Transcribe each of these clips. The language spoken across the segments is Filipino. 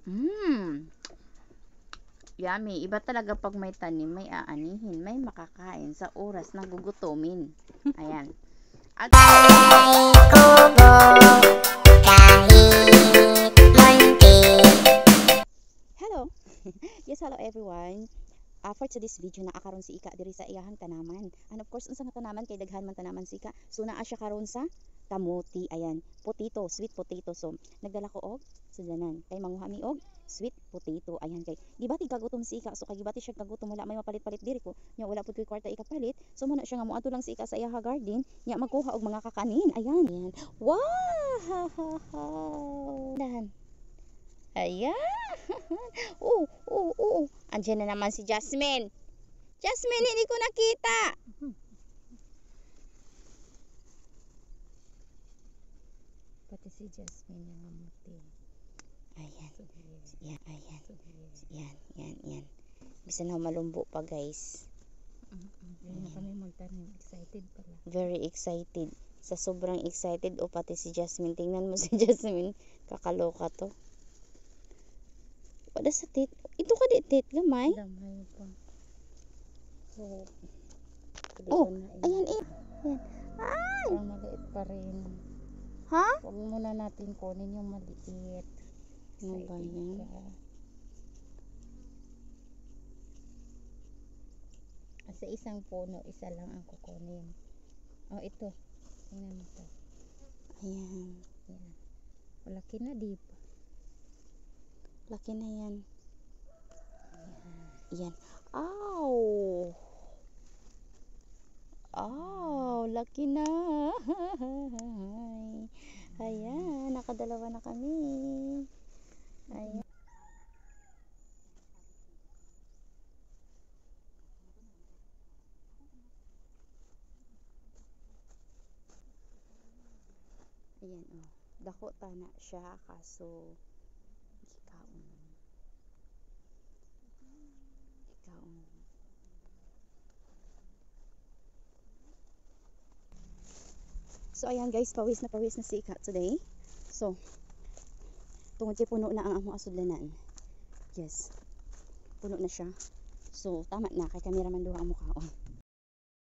Mmm. Yummy. Iba talaga pag may tanim, may aanihin, may makakain sa oras ng gugutumin. Ayan. At hello. Yes, hello everyone. For today's video na akaron si Ika diri sa iyahang tanaman. And of course, unsa nga tanaman kay daghan man tanaman si Ika. So naa siya karon sa kamuti. Ayan, potato, sweet potato. So nagdala ko og sudanan kay manguha mi og sweet potato. Ayan kay gibati kagutom si Ika. So kay gibati siya kagutom wala may mapalit-palit diri ko. Nya wala pud koy kwarta Ika palit. So muna siya nga moadto lang si Ika sa iyaha garden, nya magkuha og mga kakanin. Ayan. Ayan. Wow! Dahan. Ayan. Andiyan na naman si Jasmine. Jasmine, hindi ko nakita. Pati si Jasmine yung amuti. Ayan. Yan, ayan. Yan. Bisa na malumbo pa, guys. Hindi na kami magtanim. Excited pala. Very excited. Sa sobrang excited, o pati si Jasmine. Tingnan mo si Jasmine. Kakaloka to. Wala sa tit. Ito ka di tit, gamay. Damay pa. So, ayan eh. Ayan. Ay! Parang maliit pa rin. Ha? Huwag muna natin kunin yung maliit. Ano ba yan? Sa isang puno, isa lang ang kukunin. Oh, ito. Tingnan mo ito. Ayan. Yan. Malaki na, di pa. Laki na yan. Yan. Ow! Oh, laki na. Ayan, nakadalawa na kami. Ayan. Ayan, oh. Dako tana siya kaso ikaon. So ayan guys, pawis na si Ika today. So tungod kay puno na ang among asudlanan. Yes. Puno na siya. So tama na kay kameraman duha ang mukhaon.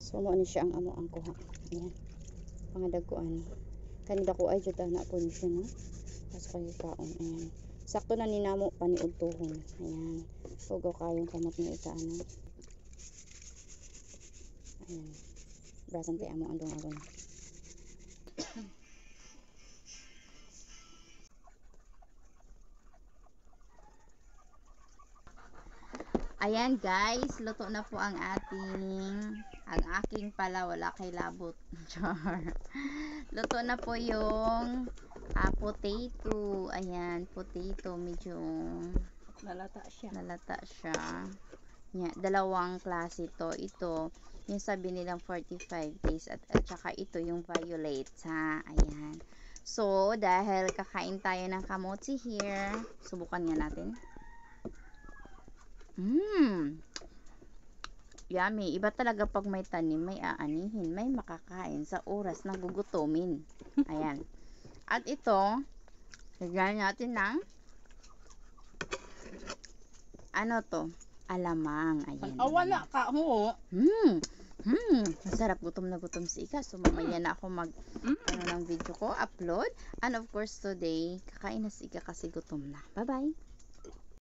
So mo ni siya ang amo ang kuha. Ayan. Pangadagkuan. Kanida ko ay jud na po ni siya no. Pas kay kaon. Ayan. Sakto na ninamo paniudtohon. Ayan. Pugo kayong kamot ni Ika ano. Ayan. Brasan kay amo andong aron. Ayan guys, luto na po ang aking pala wala kay labot. Luto na po yung potato. Ayan, potato medyo Lalata siya. Yeah, dalawang klase to. Ito, yung sabi nilang 45 days at saka ito yung violet ha. Ayan. So, dahil kakain tayo ng kamote here, subukan nga natin. Yummy. Iba talaga pag may tanim, may aanihin, may makakain sa oras ng gugutumin. Ayan. At ito, lagyan natin ng ano to? Alamang. Ayan. Wala ka mo. Masarap. Gutom na gutom si Ika. So, mamaya na ako ng video ko, upload. And of course, today, kakain na si Ika kasi gutom na. Bye-bye.